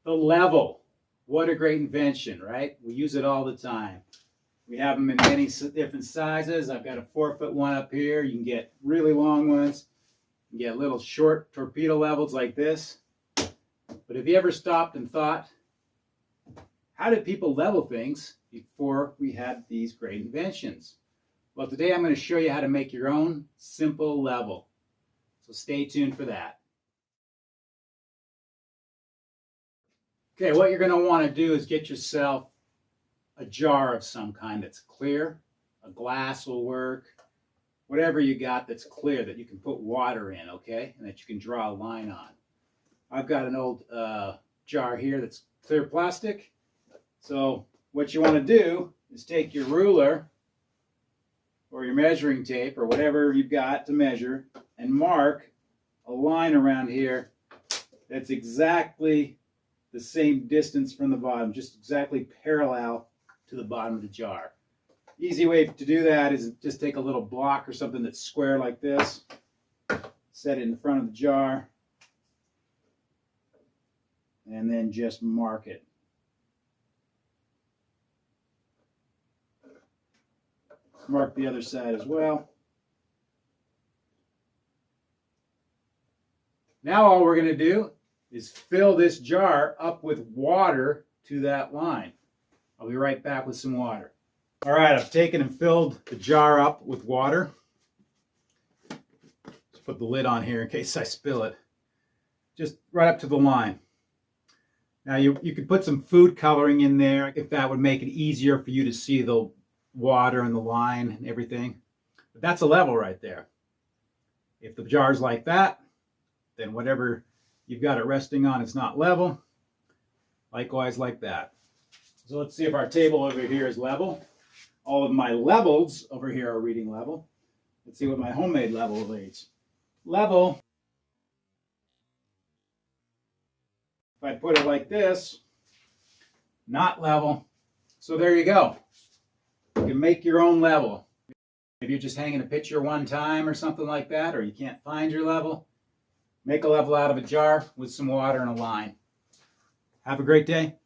The level. What a great invention, right? We use it all the time. We have them in many different sizes. I've got a 4-foot one up here. You can get really long ones. You can get little short torpedo levels like this. But have you ever stopped and thought, how did people level things before we had these great inventions? Well, today I'm going to show you how to make your own simple level. So stay tuned for that. Okay, what you're going to want to do is get yourself a jar of some kind that's clear. A glass will work. Whatever you got that's clear that you can put water in, okay? And that you can draw a line on. I've got an old jar here that's clear plastic. So what you want to do is take your ruler or your measuring tape or whatever you've got to measure and mark a line around here that's exactly the same distance from the bottom, just exactly parallel to the bottom of the jar. Easy way to do that is just take a little block or something that's square like this, set it in front of the jar, and then just mark it. Mark the other side as well. Now all we're going to do is fill this jar up with water to that line. I'll be right back with some water. All right, I've taken and filled the jar up with water. Let's put the lid on here in case I spill it. Just right up to the line. Now you could put some food coloring in there if that would make it easier for you to see the water and the line and everything. But that's a level right there. If the jar's like that, then whatever you've got it resting on is not level. Likewise like that. So let's see if our table over here is level. All of my levels over here are reading level. Let's see what my homemade level reads. Level. If I put it like this, not level. So there you go. You can make your own level. Maybe you're just hanging a picture one time or something like that, or you can't find your level. Make a level out of a jar with some water and a line. Have a great day.